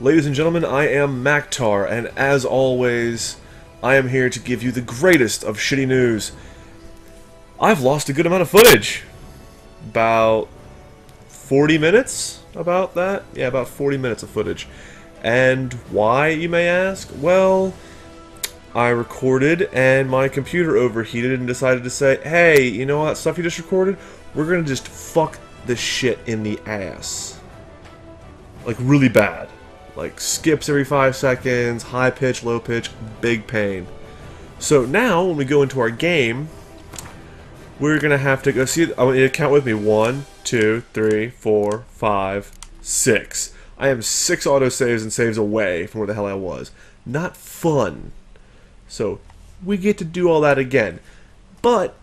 Ladies and gentlemen, I am Maktar, and as always, I am here to give you the greatest of shitty news. I've lost a good amount of footage. About 40 minutes? About that? Yeah, about 40 minutes of footage. And why, you may ask? Well, I recorded, and my computer overheated and decided to say, hey, you know what stuff you just recorded? We're gonna just fuck this shit in the ass. Like, really bad. Like, skips every 5 seconds, high pitch, low pitch, big pain. So now, when we go into our game, we're gonna have to go see. I want you to count with me. 1, 2, 3, 4, 5, 6. I am 6 autosaves and saves away from where the hell I was. Not fun. So, we get to do all that again. But,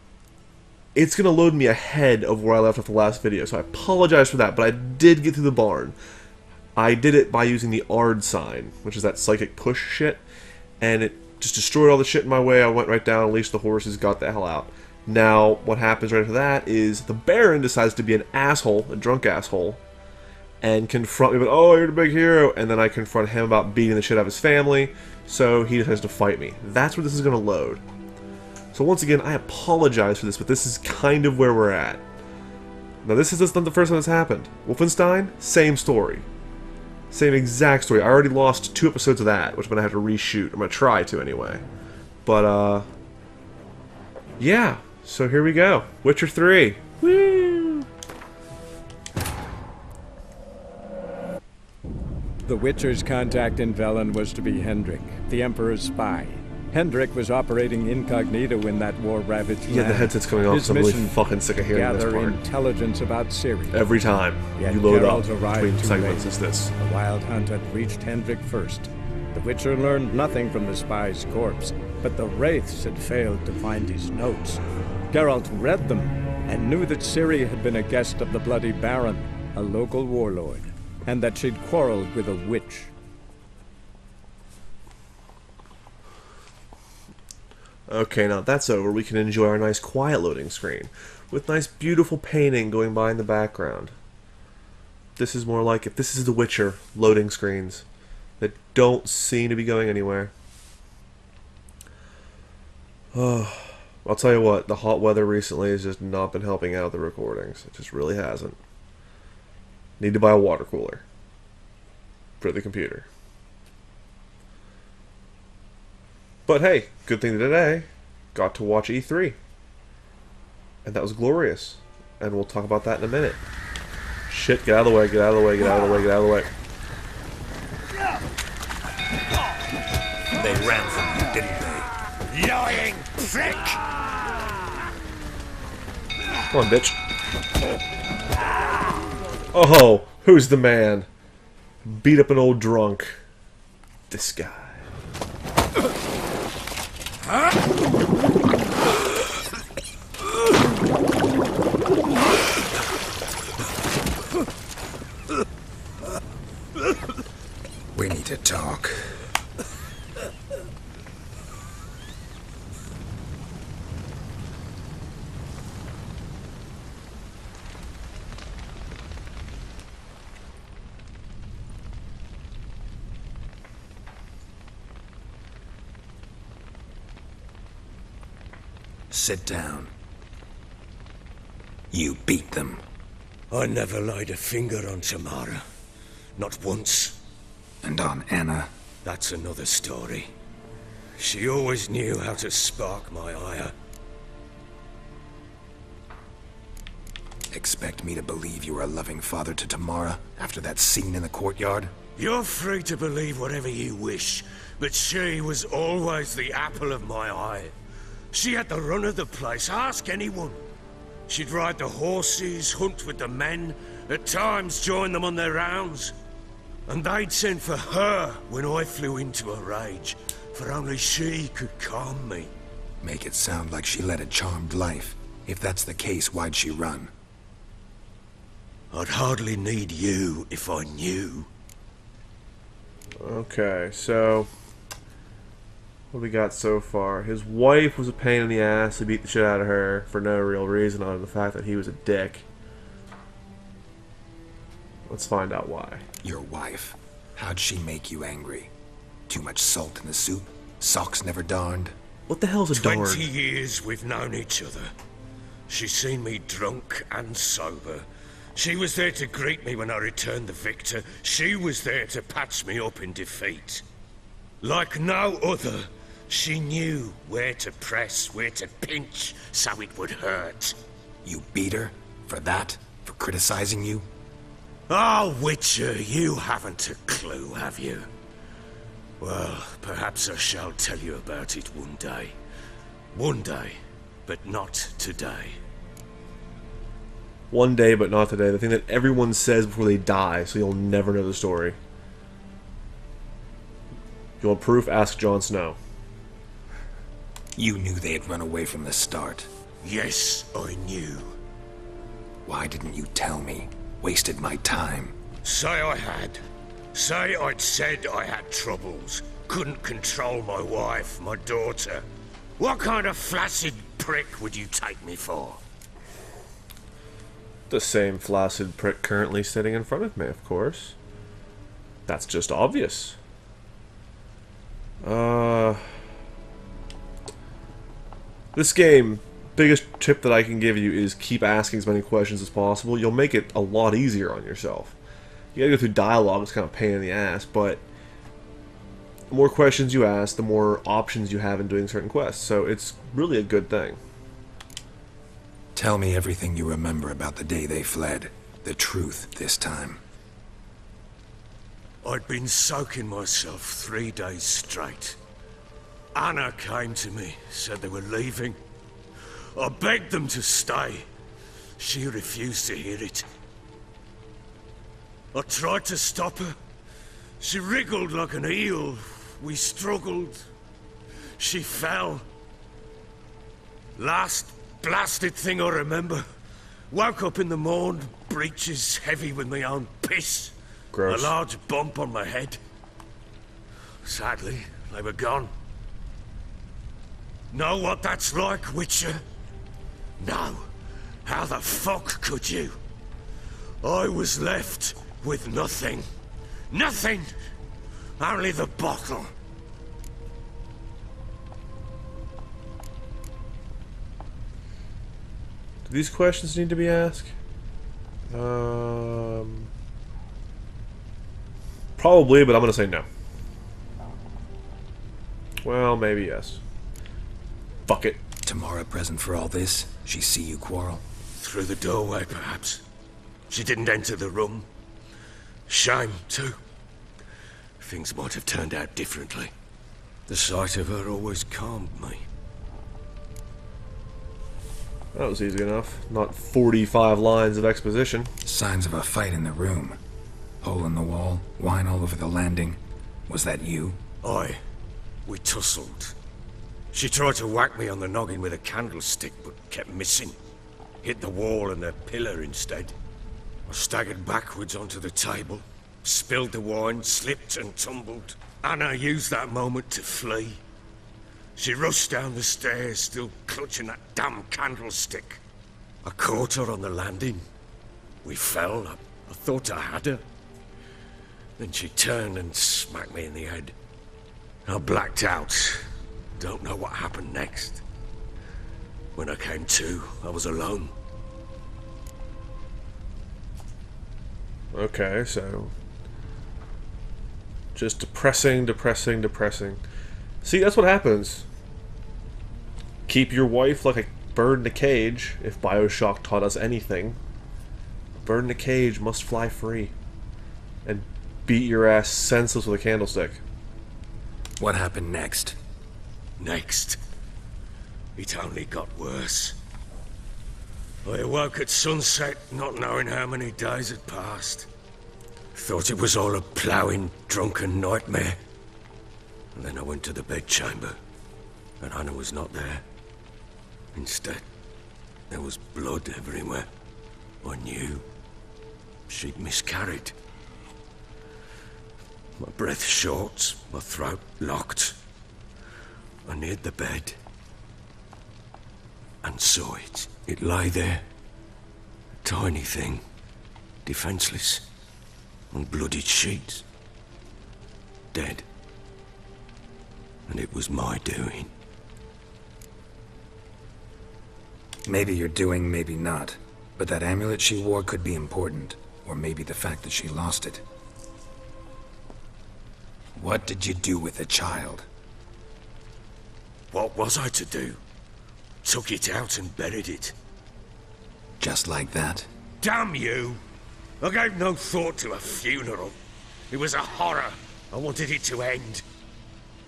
it's gonna load me ahead of where I left off the last video, so I apologize for that, but I did get through the barn. I did it by using the Ard sign, which is that psychic push shit, and it just destroyed all the shit in my way. I went right down, unleashed the horses, got the hell out. Now, what happens right after that is the Baron decides to be an asshole, a drunk asshole, and confront me with, oh, you're the big hero, and then I confront him about beating the shit out of his family, so he decides to fight me. That's where this is going to load. So once again, I apologize for this, but this is kind of where we're at. Now, this is not the first time this happened. Wolfenstein, same story. Same exact story. I already lost 2 episodes of that, which I'm going to have to reshoot. I'm going to try to, anyway. But, yeah. So here we go. Witcher 3. Woo! The Witcher's contact in Velen was to be Hendrik, the Emperor's spy. Hendrik was operating incognito in that war-ravaged land. Yeah, the headset's coming off, so I'm really fucking sick of hearing this gather part. Intelligence about Ciri. Every time Yet you load Geralt up arrived between too segments late. is this. The Wild Hunt had reached Hendrik first. The Witcher learned nothing from the spy's corpse, but the Wraiths had failed to find his notes. Geralt read them and knew that Ciri had been a guest of the Bloody Baron, a local warlord, and that she'd quarreled with a witch. Okay, now that's over. We can enjoy our nice quiet loading screen with nice beautiful painting going by in the background. This is more like if this is The Witcher loading screens that don't seem to be going anywhere. Oh, I'll tell you what, the hot weather recently has just not been helping out the recordings. It just really hasn't. Need to buy a water cooler for the computer. But hey, good thing today, got to watch E3. And that was glorious. And we'll talk about that in a minute. Shit, get out of the way, get out of the way, get out of the way, get out of the way. They ran from you, didn't they? Lying prick! Come on, bitch. Oh, who's the man? Beat up an old drunk. This guy. We need to talk. Sit down. You beat them. I never laid a finger on Tamara. Not once. And on Anna. That's another story. She always knew how to spark my ire. Expect me to believe you were a loving father to Tamara after that scene in the courtyard? You're free to believe whatever you wish, but she was always the apple of my eye. She had the run of the place, ask anyone. She'd ride the horses, hunt with the men, at times join them on their rounds. And they'd send for her when I flew into a rage, for only she could calm me. Make it sound like she led a charmed life. If that's the case, why'd she run? I'd hardly need you if I knew. Okay, so what do we got so far? His wife was a pain in the ass. He beat the shit out of her for no real reason other than the fact that he was a dick. Let's find out why. Your wife. How'd she make you angry? Too much salt in the soup? Socks never darned? What the hell's a darn? 20 years we've known each other. She's seen me drunk and sober. She was there to greet me when I returned the victor. She was there to patch me up in defeat. Like no other, she knew where to press, where to pinch, so it would hurt. You beat her? For that? For criticizing you? Oh, Witcher, you haven't a clue, have you? Well, perhaps I shall tell you about it one day. One day, but not today. One day, but not today. The thing that everyone says before they die, so you'll never know the story. You want proof? Ask Jon Snow. You knew they had run away from the start. Yes, I knew. Why didn't you tell me? Wasted my time. Say I had. Say I'd said I had troubles. Couldn't control my wife, my daughter. What kind of flaccid prick would you take me for? The same flaccid prick currently sitting in front of me, of course. That's just obvious. This game, biggest tip that I can give you is keep asking as many questions as possible. You'll make it a lot easier on yourself. You gotta go through dialogue, it's kind of a pain in the ass, but the more questions you ask, the more options you have in doing certain quests, so it's really a good thing. Tell me everything you remember about the day they fled. The truth this time. I'd been soaking myself 3 days straight. Anna came to me, said they were leaving. I begged them to stay. She refused to hear it. I tried to stop her. She wriggled like an eel. We struggled. She fell. Last blasted thing I remember. Woke up in the morn, breeches heavy with my own piss. Gross. A large bump on my head. Sadly, they were gone. Know what that's like, Witcher? No. How the fuck could you? I was left with nothing. Nothing! Only the bottle. Do these questions need to be asked? Probably, but I'm gonna say no. Well, maybe yes. Fuck it. Tamara present for all this? She see you quarrel? Through the doorway, perhaps. She didn't enter the room. Shame, too. Things might have turned out differently. The sight of her always calmed me. That was easy enough. Not 45 lines of exposition. Signs of a fight in the room. Hole in the wall, wine all over the landing. Was that you? We tussled. She tried to whack me on the noggin with a candlestick, but kept missing. Hit the wall and a pillar instead. I staggered backwards onto the table, spilled the wine, slipped and tumbled. Anna used that moment to flee. She rushed down the stairs, still clutching that damn candlestick. I caught her on the landing. We fell. I thought I had her. Then she turned and smacked me in the head. I blacked out. Don't know what happened next. When I came to, I was alone. Okay, so... just depressing, depressing, depressing. See, that's what happens. Keep your wife like a bird in a cage, if BioShock taught us anything. A bird in a cage must fly free. And beat your ass senseless with a candlestick. What happened next? Next, it only got worse. I awoke at sunset, not knowing how many days had passed. Thought it was all a ploughing, drunken nightmare. And then I went to the bedchamber, and Anna was not there. Instead, there was blood everywhere. I knew she'd miscarried. My breath short, my throat locked. I neared the bed and saw it. It lay there, a tiny thing, defenseless, on bloodied sheets. dead. And it was my doing. Maybe you're doing, maybe not. But that amulet she wore could be important. Or maybe the fact that she lost it. What did you do with the child? What was I to do? Took it out and buried it. Just like that? Damn you! I gave no thought to a funeral. It was a horror. I wanted it to end.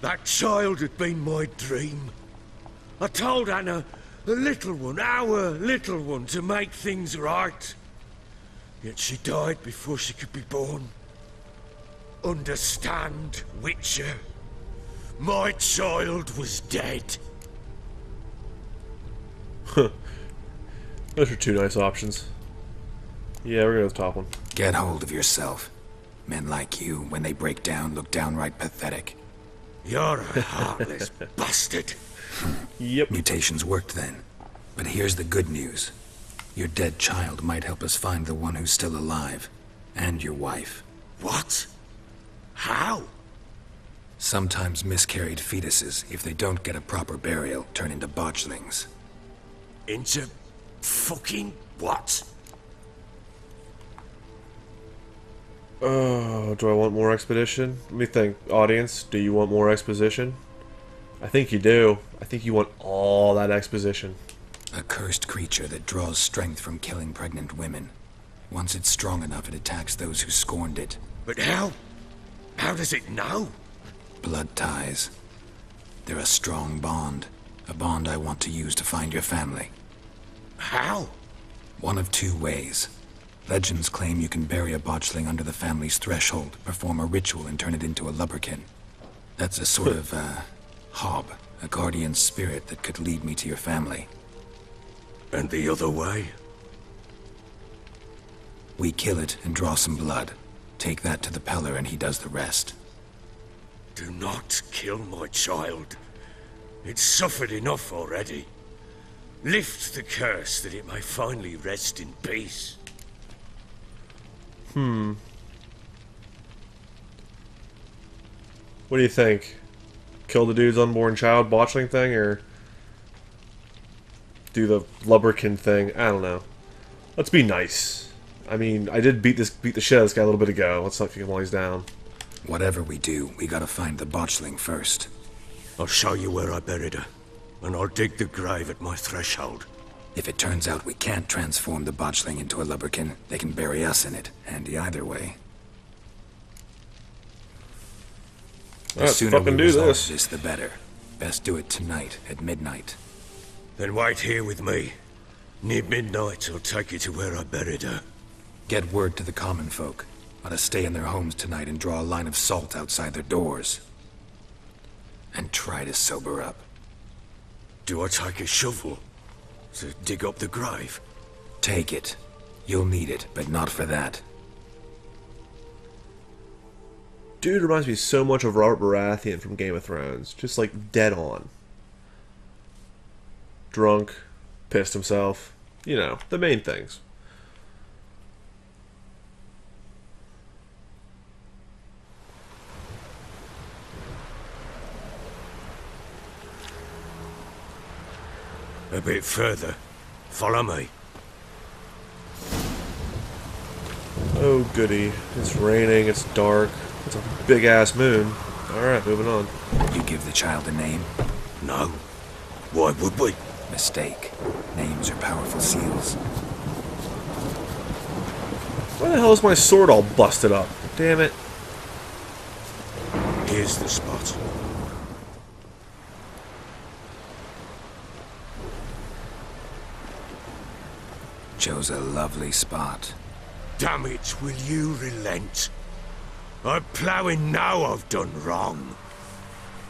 That child had been my dream. I told Anna, the little one, our little one, to make things right. Yet she died before she could be born. Understand, Witcher? My child was dead. Those are two nice options. Yeah, we're going with the top one. Get hold of yourself. Men like you, when they break down, look downright pathetic. You're a heartless bastard. Yep. Mutations worked then. But here's the good news. Your dead child might help us find the one who's still alive. And your wife. What? How? Sometimes miscarried fetuses, if they don't get a proper burial, turn into botchlings. Into fucking what? Oh, do I want more expedition? Let me think. Audience, do you want more exposition? I think you do. I think you want all that exposition. A cursed creature that draws strength from killing pregnant women. Once it's strong enough, it attacks those who scorned it. But how? How does it know? Blood ties. They're a strong bond. A bond I want to use to find your family. How? One of two ways. Legends claim you can bury a botchling under the family's threshold, perform a ritual, and turn it into a lubberkin. That's a sort of, hob, a guardian spirit that could lead me to your family. And the other way? We kill it and draw some blood. Take that to the Peller and he does the rest. Do not kill my child. It's suffered enough already. Lift the curse that it may finally rest in peace. What do you think? Kill the dude's unborn child botchling thing, or do the lubberkin thing? I don't know. Let's be nice. I mean, I did beat the shit out of this guy a little bit ago. Let's not kick him while he's down. Whatever we do, we gotta find the botchling first. I'll show you where I buried her, and I'll dig the grave at my threshold. If it turns out we can't transform the botchling into a lubberkin, they can bury us in it. Handy either way. The Let's sooner fucking we do resolve this. this, the better. Best do it tonight, at midnight. Then wait here with me. Near midnight, I'll take you to where I buried her. Get word to the common folk. Let us stay in their homes tonight and draw a line of salt outside their doors. And try to sober up. Do I take a shovel to dig up the grave? Take it. You'll need it, but not for that. Dude reminds me so much of Robert Baratheon from Game of Thrones. Just like dead on. Drunk, pissed himself. You know, the main things. A bit further. Follow me. Oh goody. It's raining, it's dark. It's a big ass moon. Alright, moving on. You give the child a name? No. Why would we? Mistake. Names are powerful seals. Why the hell is my sword all busted up? Damn it. Here's the spot. Chose a lovely spot. Damn it, will you relent? I'm ploughing now I've done wrong.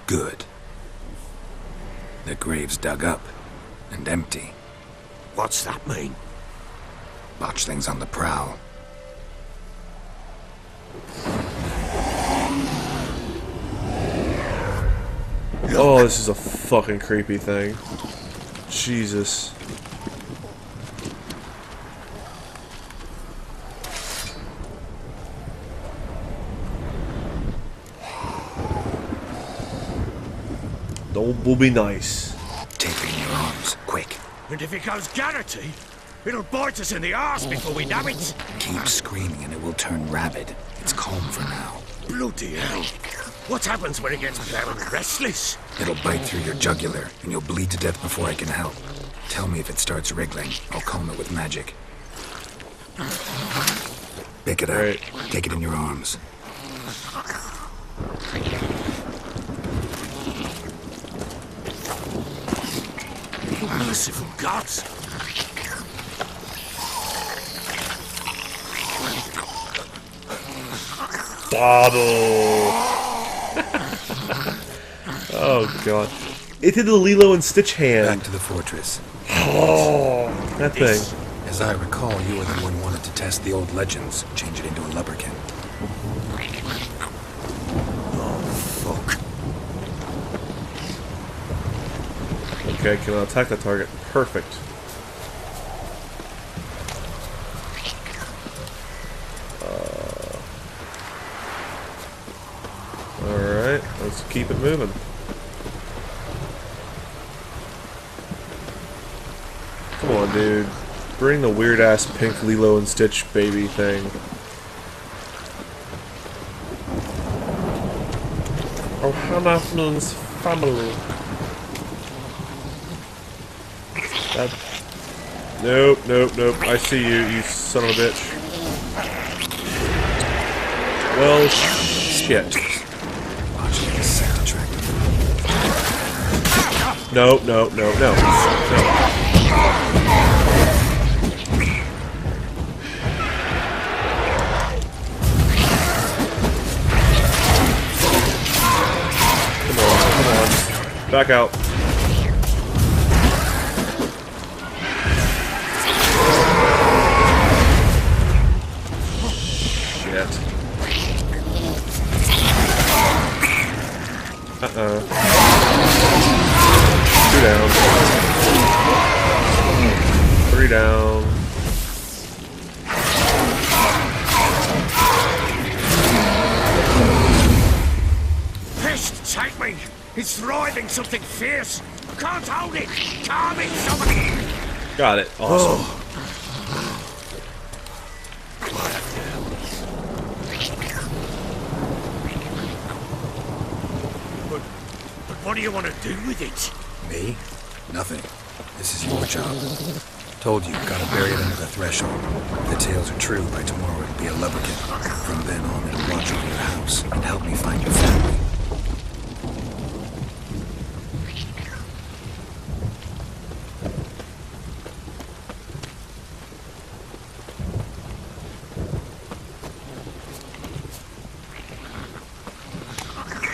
Good. The grave's dug up and empty. What's that mean? Botchling's on the prowl. Oh, this is a fucking creepy thing. Jesus. Will be nice. Take it in your arms, quick. And if it goes Garrity, it'll bite us in the arse before we know it. Keep screaming and it will turn rabid. It's calm for now. Bloody hell. What happens when it gets very restless? It'll bite through your jugular, and you'll bleed to death before I can help. Tell me if it starts wriggling. I'll calm it with magic. Pick it up. Right. Take it in your arms. Merciful gods. Bobble. Oh god. It did the Lilo and Stitch hand. Back to the fortress. Oh, that thing. As I recall, you were the one who wanted to test the old legends, change it into a lubberkin. Fuck. Okay, can I attack the target? Perfect. Alright, let's keep it moving. Come on, dude. Bring the weird-ass pink Lilo and Stitch baby thing. Oh, Hannah's family. That... Nope, nope, nope. I see you, you son of a bitch. Well, shit. Watching the soundtrack. No, no, no, no, no. Back out. Shit. Uh-oh. 2 down. 3 down. Pest, take me! It's thriving something fierce! I can't hold it! Calm it, somebody! Got it. Awesome. But what do you want to do with it? Me? Nothing. This is your job. Told you, gotta bury it under the threshold. If the tales are true, by tomorrow it'll be a lubberkin. From then on, it'll watch over your house and help me find your family.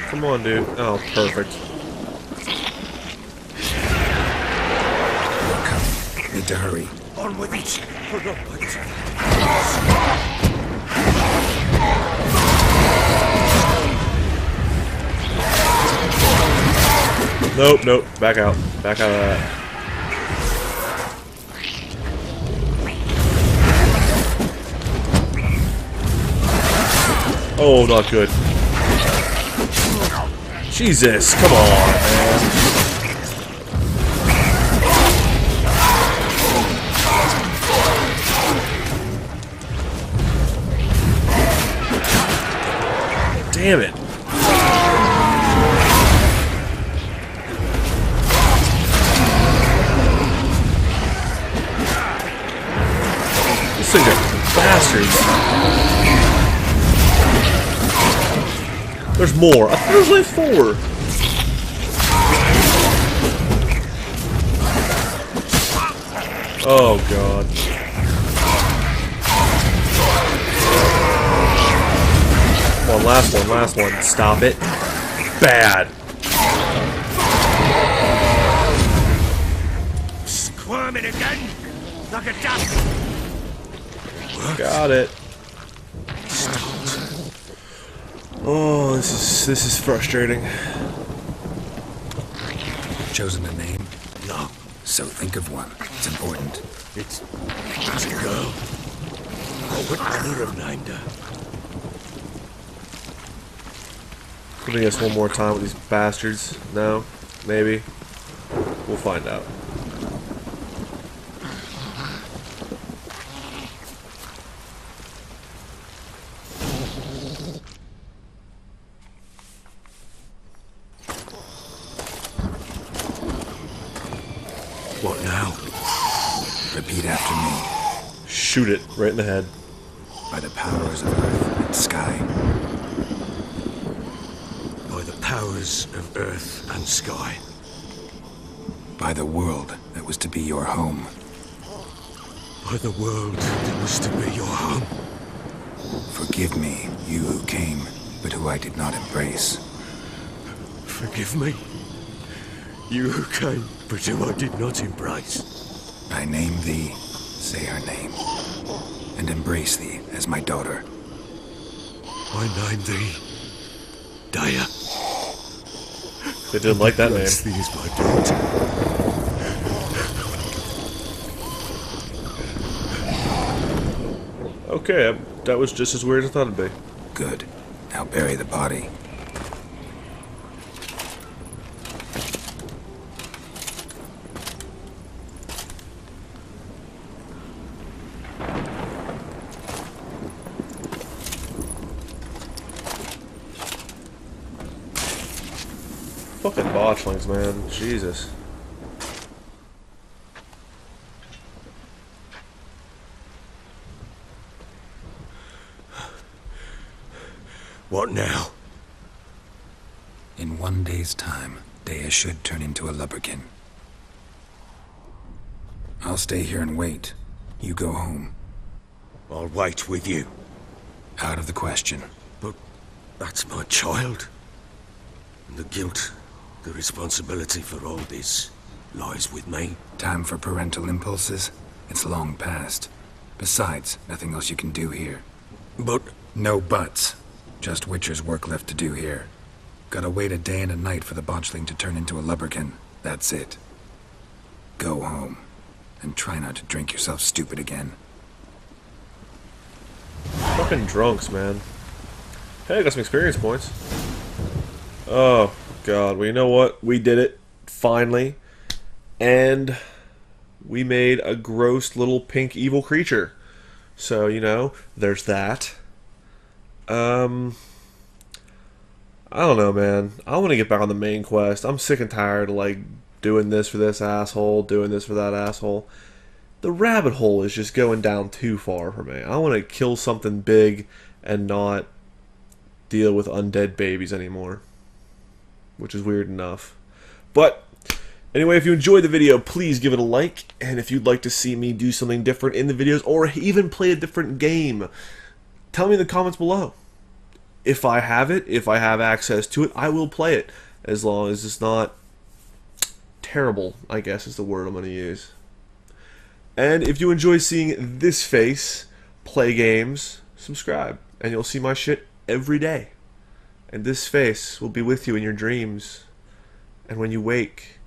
Come on, dude. Oh, perfect. You're coming. Need to hurry. On with it! Put up with it! Nope, nope. Back out. Back out of that. Oh, not good. Jesus, come on, man. Damn it. These things are bastards. There's more. I thought there was only 4. Oh god. One, last one. Stop it. Bad. Squirming again! Like a duck! Got it. Oh, this is frustrating. Chosen a name? No, So think of one. It's important. it's a girl. What would Anna have named her? Putting us one more time with these bastards. No. Maybe. We'll find out. What now? Repeat after me. Shoot it right in the head. By the powers of earth and sky. By the powers of earth and sky. By the world that was to be your home. By the world that was to be your home. Forgive me, you who came, but who I did not embrace. Forgive me. You who came, but who I did not embrace. I name thee, say her name, and embrace thee as my daughter. I name thee Daya. They didn't like that name. Thee as my daughter. Okay, that was just as weird as I thought it'd be. Good. Now bury the body. Fucking botchlings, man. Jesus. What now? In 1 day's time, Daya should turn into a lubberkin. I'll stay here and wait. You go home. I'll wait with you. Out of the question. But that's my child. And the guilt, the responsibility for all this lies with me. Time for parental impulses? It's long past. Besides, nothing else you can do here. But No buts. Just Witcher's work left to do here. Gotta wait a day and a night for the botchling to turn into a lubberkin. That's it. Go home. And try not to drink yourself stupid again. Fucking drunks, man. Hey, I got some experience points. Oh, God. Well, you know what? We did it. Finally. And we made a gross little pink evil creature. So, you know, there's that. I don't know, man. I want to get back on the main quest. I'm sick and tired of, like, doing this for this asshole, doing this for that asshole. The rabbit hole is just going down too far for me. I want to kill something big and not deal with undead babies anymore. Which is weird enough. But, anyway, if you enjoyed the video, please give it a like. And if you'd like to see me do something different in the videos, or even play a different game, tell me in the comments below. If I have it, if I have access to it, I will play it. As long as it's not terrible, I guess is the word I'm going to use. And if you enjoy seeing this face play games, subscribe. And you'll see my shit every day. And this face will be with you in your dreams. And when you wake.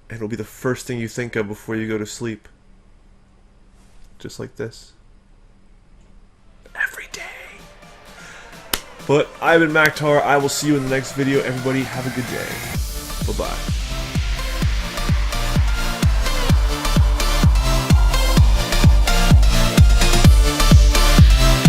And it'll be the first thing you think of before you go to sleep. Just like this. Every day. But I've been Maktar. I will see you in the next video. Everybody have a good day. Bye-bye.